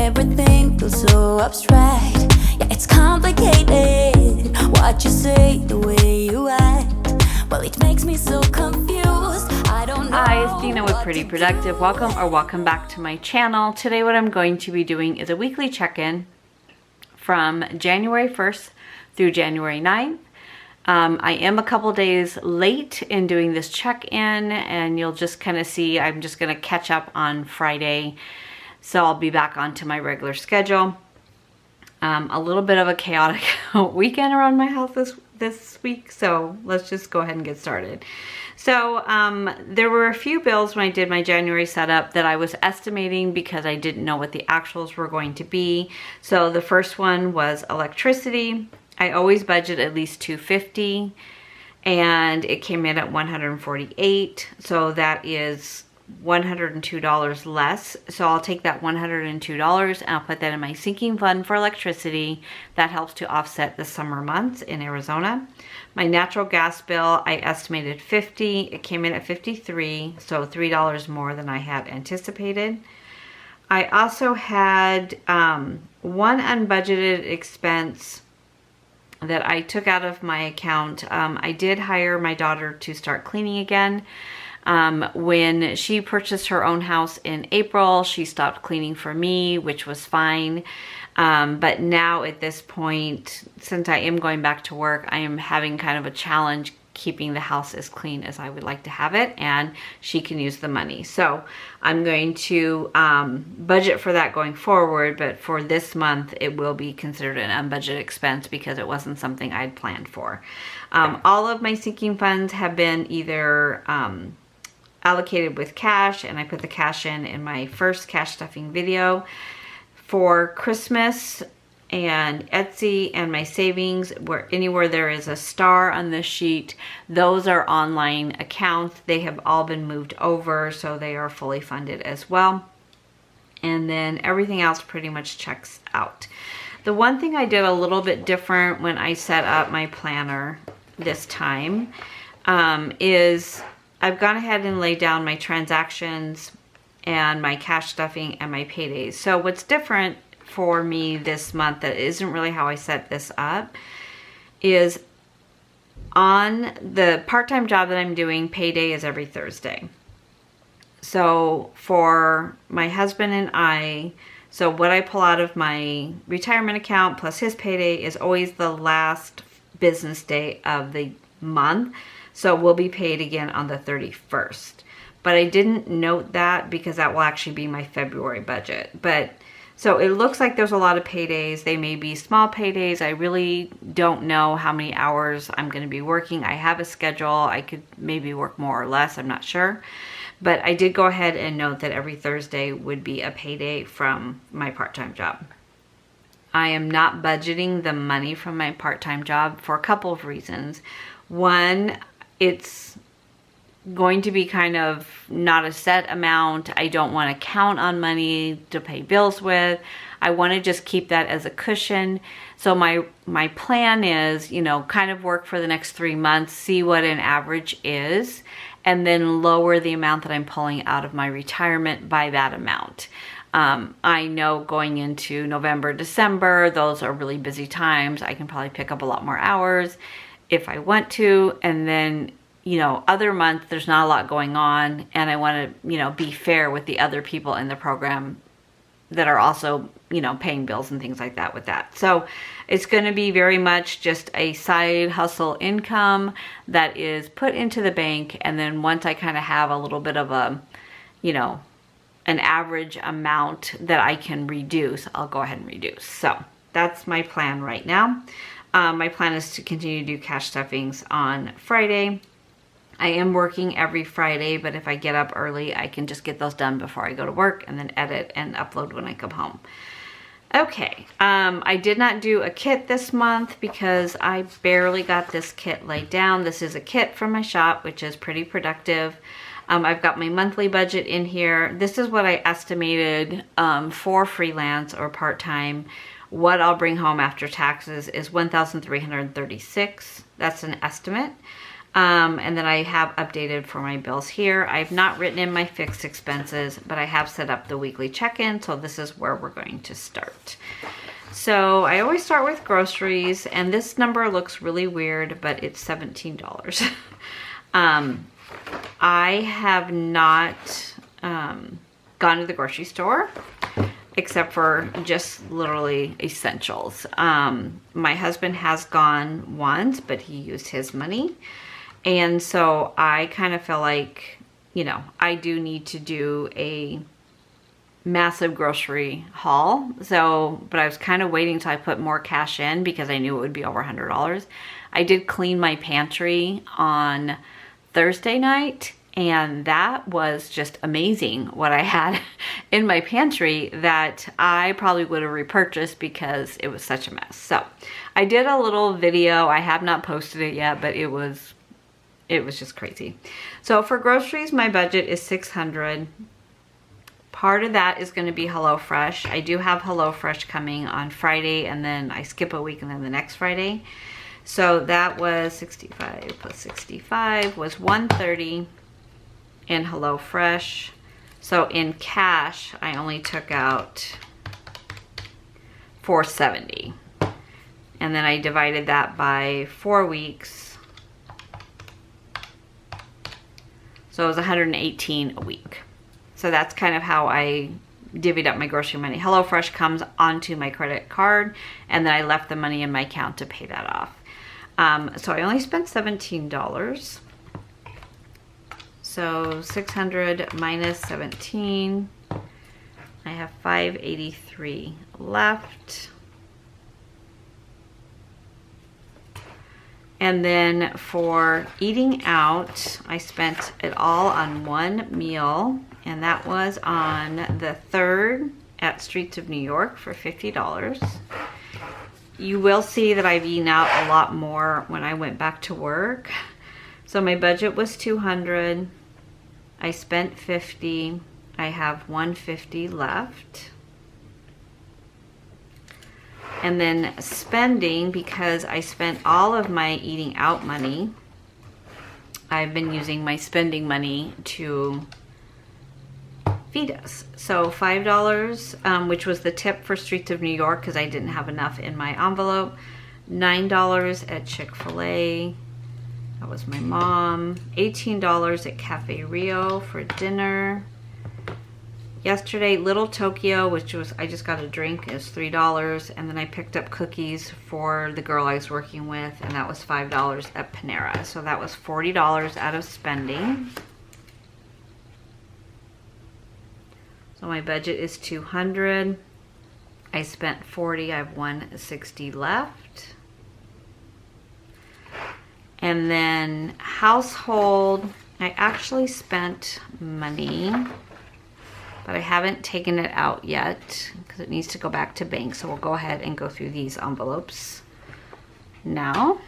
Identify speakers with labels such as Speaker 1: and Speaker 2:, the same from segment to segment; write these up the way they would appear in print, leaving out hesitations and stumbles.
Speaker 1: everything feels so abstract. Yeah, it's complicated. What you say, the way you act, well, it makes me so confused. I don't know.
Speaker 2: Hi, it's Dina with Pretty Productive. Welcome back to my channel. Today what I'm going to be doing is a weekly check-in from January 1st through January 9th. I am a couple days late in doing this check-in, and you'll just kind of see I'm just going to catch up on Friday, so I'll be back onto my regular schedule. A little bit of a chaotic weekend around my house this week, so let's just go ahead and get started. So there were a few bills when I did my January setup that I was estimating because I didn't know what the actuals were going to be. So the first one was electricity. I always budget at least $250, and it came in at $148, so that is $102 less. So I'll take that $102 and I'll put that in my sinking fund for electricity. That helps to offset the summer months in Arizona. My natural gas bill, I estimated $50. It came in at $53, so $3 more than I had anticipated. I also had one unbudgeted expense that I took out of my account. I did hire my daughter to start cleaning again. When she purchased her own house in April, she stopped cleaning for me, which was fine. But now at this point, since I am going back to work, I am having kind of a challenge keeping the house as clean as I would like to have it, and she can use the money. So I'm going to budget for that going forward, but for this month it will be considered an unbudgeted expense because it wasn't something I'd planned for. All of my sinking funds have been either allocated with cash, and I put the cash in my first cash stuffing video. For Christmas and Etsy and my savings, anywhere there is a star on this sheet, those are online accounts. They have all been moved over, so they are fully funded as well. And then everything else pretty much checks out. The one thing I did a little bit different when I set up my planner this time is I've gone ahead and laid down my transactions and my cash stuffing and my paydays. So what's different for me this month, that isn't really how I set this up, is on the part-time job that I'm doing, payday is every Thursday. So for my husband and I, so what I pull out of my retirement account plus his payday is always the last business day of the month. So we'll be paid again on the 31st. But I didn't note that because that will actually be my February budget. But so it looks like there's a lot of paydays. They may be small paydays. I really don't know how many hours I'm going to be working. I have a schedule. I could maybe work more or less. I'm not sure. But I did go ahead and note that every Thursday would be a payday from my part-time job. I am not budgeting the money from my part-time job for a couple of reasons. One, it's going to be kind of not a set amount. I don't want to count on money to pay bills with. I want to just keep that as a cushion. So my plan is, you know, kind of work for the next 3 months, see what an average is, and then lower the amount that I'm pulling out of my retirement by that amount. I know going into November, December, those are really busy times. I can probably pick up a lot more hours if I want to, and then, you know, other months there's not a lot going on, and I want to, you know, be fair with the other people in the program that are also, you know, paying bills and things like that with that. So it's going to be very much just a side hustle income that is put into the bank, and then once I kind of have a little bit of a, you know, an average amount that I can reduce, I'll go ahead and reduce. So that's my plan right now. My plan is to continue to do cash stuffings on Friday. I am working every Friday, but if I get up early, I can just get those done before I go to work and then edit and upload when I come home. Okay, I did not do a kit this month because I barely got this kit laid down. This is a kit from my shop, which is Pretty Productive. I've got my monthly budget in here. This is what I estimated for freelance or part-time. What I'll bring home after taxes is $1,336. That's an estimate. And then I have updated for my bills here. I've not written in my fixed expenses, but I have set up the weekly check-in, so this is where we're going to start. So I always start with groceries, and this number looks really weird, but it's $17. I have not gone to the grocery store except for just literally essentials. My husband has gone once, but he used his money. And so I kind of feel like, you know, I do need to do a massive grocery haul. So, but I was kind of waiting till I put more cash in because I knew it would be over $100. I did clean my pantry on Thursday night, and that was just amazing what I had in my pantry that I probably would have repurchased because it was such a mess. So I did a little video. I have not posted it yet, but it was just crazy. So for groceries, my budget is $600. Part of that is going to be HelloFresh. I do have HelloFresh coming on Friday, and then I skip a week and then the next Friday. So that was 65 plus 65 was $130 in HelloFresh. So in cash, I only took out $470. And then I divided that by 4 weeks. So it was $118 a week. So that's kind of how I divvied up my grocery money. HelloFresh comes onto my credit card, and then I left the money in my account to pay that off. So I only spent $17. So 600 minus 17, I have 583 left. And then for eating out, I spent it all on one meal, and that was on the 3rd at Streets of New York for $50. You will see that I've eaten out a lot more when I went back to work. So my budget was $200. I spent $50. I have $150 left. And then spending, because I spent all of my eating out money, I've been using my spending money to feed us. So $5, which was the tip for Streets of New York because I didn't have enough in my envelope. $9 at Chick-fil-A. That was my mom. $18 at Cafe Rio for dinner. Yesterday, Little Tokyo, which was, I just got a drink, is $3. And then I picked up cookies for the girl I was working with, and that was $5 at Panera. So that was $40 out of spending. So my budget is $200. I spent $40, I have $160 left. And then household, I actually spent money, but I haven't taken it out yet because it needs to go back to bank. So we'll go ahead and go through these envelopes now.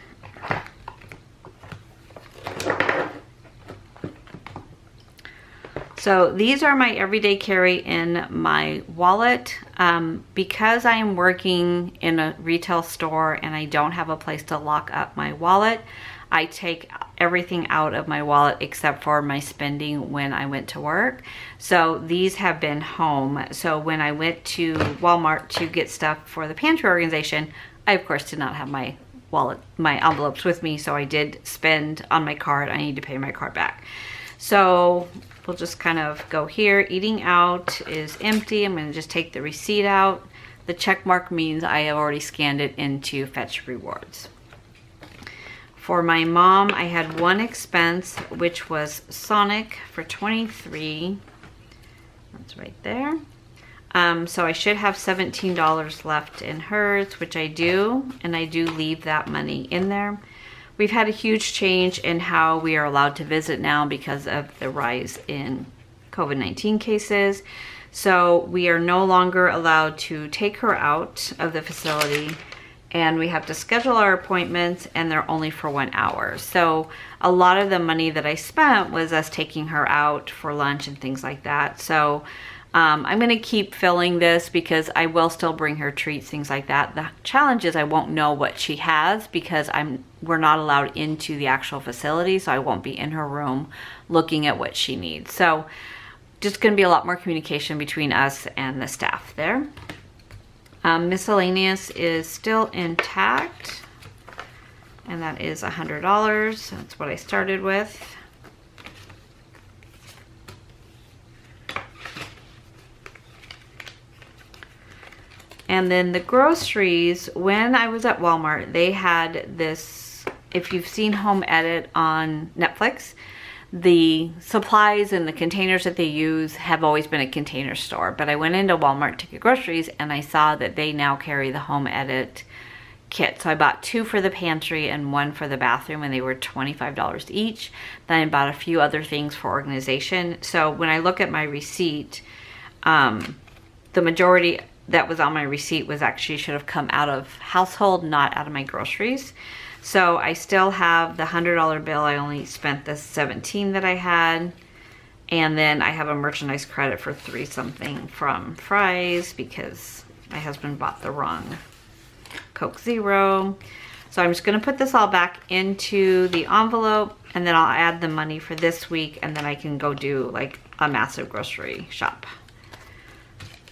Speaker 2: So these are my everyday carry in my wallet. Because I am working in a retail store and I don't have a place to lock up my wallet, I take everything out of my wallet except for my spending when I went to work. So these have been home. So when I went to Walmart to get stuff for the pantry organization, I of course did not have my wallet, my envelopes with me. So I did spend on my card. I need to pay my card back. So we'll just kind of go here. Eating out is empty. I'm going to just take the receipt out. The check mark means I have already scanned it into Fetch Rewards. For my mom, I had one expense, which was Sonic for $23. That's right there. So I should have $17 left in hers, which I do, and I do leave that money in there. We've had a huge change in how we are allowed to visit now because of the rise in COVID-19 cases. So we are no longer allowed to take her out of the facility, and we have to schedule our appointments, and they're only for 1 hour. So a lot of the money that I spent was us taking her out for lunch and things like that. So I'm going to keep filling this because I will still bring her treats, things like that. The challenge is I won't know what she has because we're not allowed into the actual facility, so I won't be in her room looking at what she needs. So just going to be a lot more communication between us and the staff there. Miscellaneous is still intact, and that is $100. That's what I started with. And then the groceries, when I was at Walmart, they had this, if you've seen Home Edit on Netflix, the supplies and the containers that they use have always been a container store. But I went into Walmart to get groceries and I saw that they now carry the Home Edit kit. So I bought 2 for the pantry and 1 for the bathroom, and they were $25 each. Then I bought a few other things for organization. So when I look at my receipt, the majority that was on my receipt was actually should have come out of household, not out of my groceries. So I still have the $100 bill. I only spent the $17 that I had. And then I have a merchandise credit for 3 something from Fry's because my husband bought the wrong Coke Zero. So I'm just gonna put this all back into the envelope, and then I'll add the money for this week, and then I can go do like a massive grocery shop.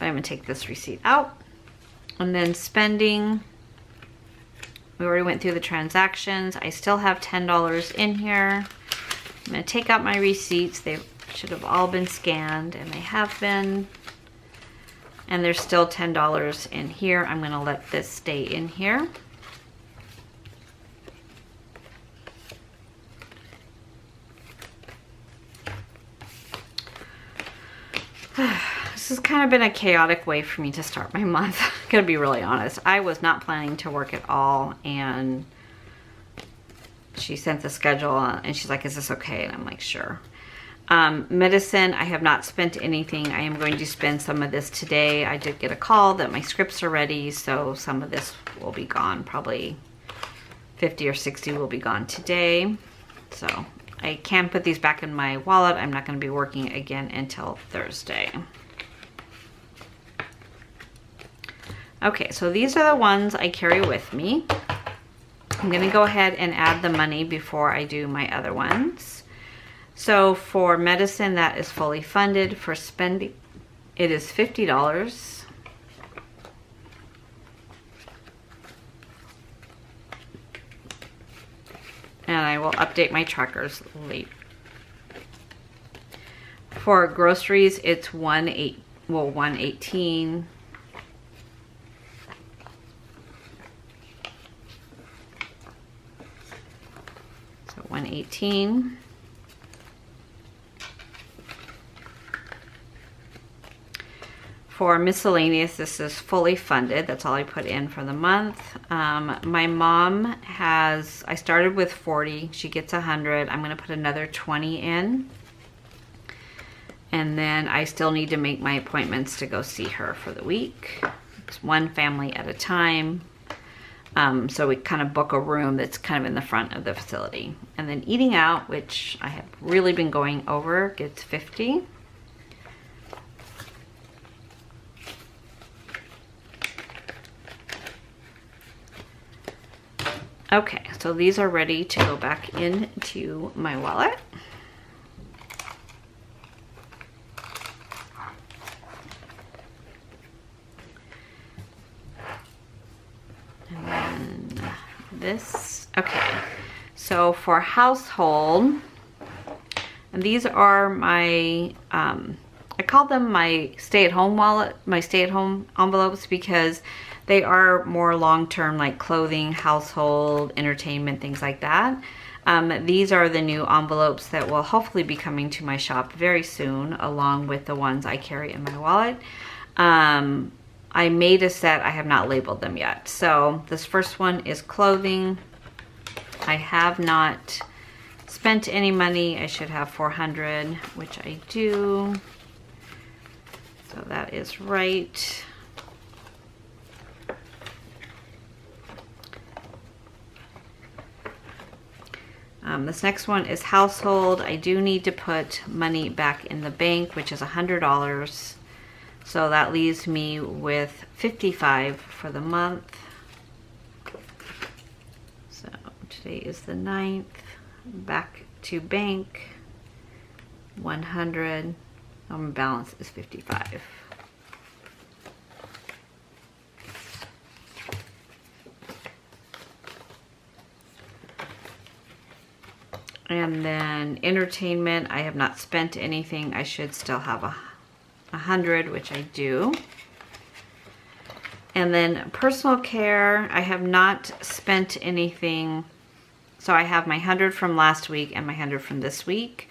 Speaker 2: I'm gonna take this receipt out. And then spending, we already went through the transactions. I still have $10 in here. I'm gonna take out my receipts. They should have all been scanned, and they have been. And there's still $10 in here. I'm gonna let this stay in here. This has kind of been a chaotic way for me to start my month. I'm gonna be really honest. I was not planning to work at all, and she sent the schedule and she's like, is this okay? And I'm like, sure. Medicine, I have not spent anything. I am going to spend some of this today. I did get a call that my scripts are ready, so some of this will be gone. Probably 50 or 60 will be gone today. So I can put these back in my wallet. I'm not going to be working again until Thursday. Okay, so these are the ones I carry with me. I'm gonna go ahead and add the money before I do my other ones. So for medicine, that is fully funded. For spending, it is $50. And I will update my trackers later. For groceries, it's $118. So $118. For miscellaneous, this is fully funded. That's all I put in for the month. My mom has, I started with 40. She gets 100. I'm going to put another 20 in. And then I still need to make my appointments to go see her for the week. It's one family at a time. So we kind of book a room that's kind of in the front of the facility. And then eating out, which I have really been going over, gets 50. Okay, so these are ready to go back into my wallet. And then this, okay. So for household, and these are my, I call them my stay-at-home wallet, my stay-at-home envelopes, because they are more long-term, like clothing, household, entertainment, things like that. These are the new envelopes that will hopefully be coming to my shop very soon, along with the ones I carry in my wallet. I made a set, I have not labeled them yet. So this first one is clothing. I have not spent any money. I should have 400, which I do. So that is right. This next one is household. I do need to put money back in the bank, which is $100. So that leaves me with $55 for the month. So today is the 9th. Back to bank. 100. My balance is $55. And then entertainment, I have not spent anything. I should still have 100, which I do. And then personal care, I have not spent anything. So I have my 100 from last week and my 100 from this week.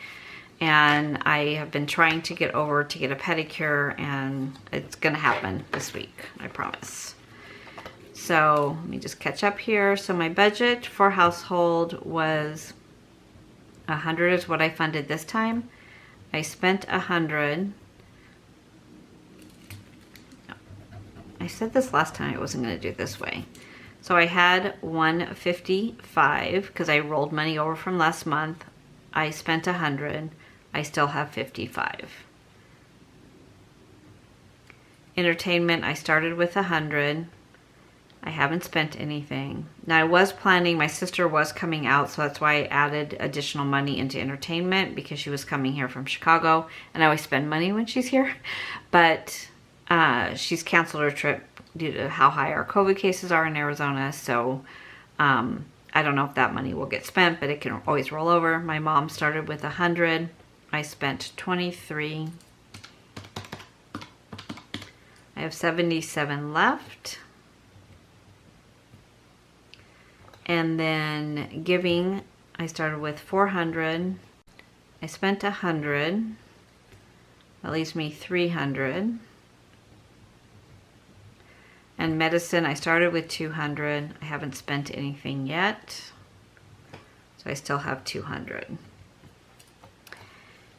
Speaker 2: And I have been trying to get over to get a pedicure, and it's gonna happen this week, I promise. So let me just catch up here. So my budget for household was 100 is what I funded this time. I spent 100. I said this last time I wasn't going to do it this way. So I had 155 because I rolled money over from last month. I spent 100. I still have 55. Entertainment, I started with 100. I haven't spent anything. Now I was planning, my sister was coming out, so that's why I added additional money into entertainment, because she was coming here from Chicago, and I always spend money when she's here. But she's canceled her trip due to how high our COVID cases are in Arizona. So I don't know if that money will get spent, but it can always roll over. My mom started with 100. I spent 23. I have 77 left. And then giving, I started with 400. I spent 100. That leaves me 300. And medicine, I started with 200. I haven't spent anything yet. So I still have 200.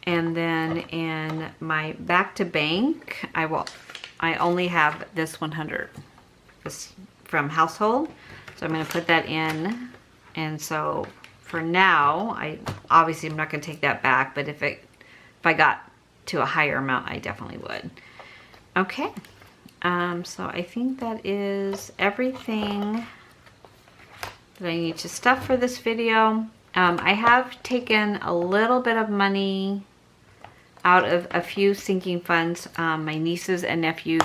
Speaker 2: And then in my back to bank, I only have this 100. This from household. So I'm going to put that in, and so for now, I obviously I'm not going to take that back, but if I got to a higher amount, I definitely would. Okay, so I think that is everything that I need to stuff for this video. I have taken a little bit of money out of a few sinking funds, my nieces and nephews'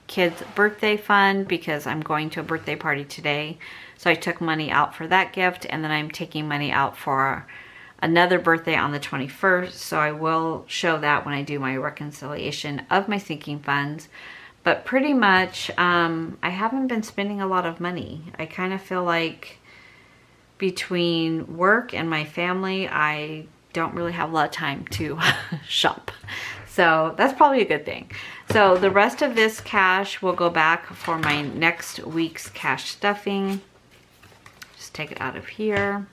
Speaker 2: kids' birthday fund, because I'm going to a birthday party today. So I took money out for that gift, and then I'm taking money out for another birthday on the 21st. So I will show that when I do my reconciliation of my sinking funds. But pretty much, I haven't been spending a lot of money. I kind of feel like between work and my family, I don't really have a lot of time to shop. So that's probably a good thing. So the rest of this cash will go back for my next week's cash stuffing. Just take it out of here.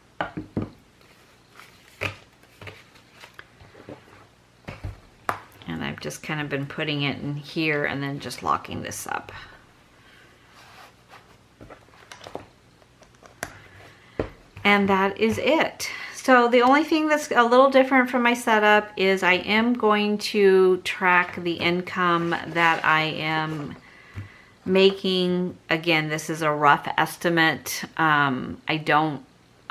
Speaker 2: And I've just kind of been putting it in here and then just locking this up. And that is it. So the only thing that's a little different from my setup is I am going to track the income that I am making. Again, this is a rough estimate. I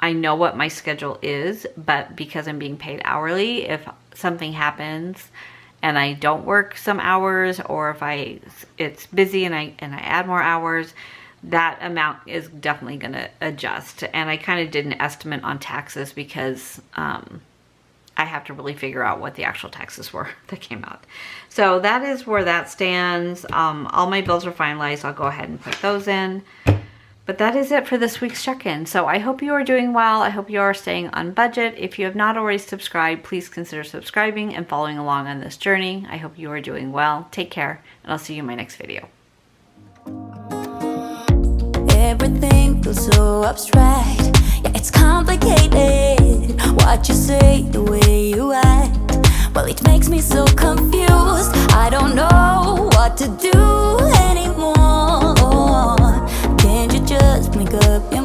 Speaker 2: know what my schedule is, but because I'm being paid hourly, if something happens and I don't work some hours, or if it's busy and I add more hours, that amount is definitely going to adjust. And I kind of did an estimate on taxes because I have to really figure out what the actual taxes were that came out. So that is where that stands. All my bills are finalized. I'll go ahead and put those in. But that is it for this week's check-in. So I hope you are doing well. I hope you are staying on budget. If you have not already subscribed, please consider subscribing and following along on this journey. I hope you are doing well. Take care, and I'll see you in my next video.
Speaker 1: Everything feels so abstract. Yeah, it's complicated. What you say, the way you act, well, it makes me so confused. I don't know what to do anymore. Can't you just make up your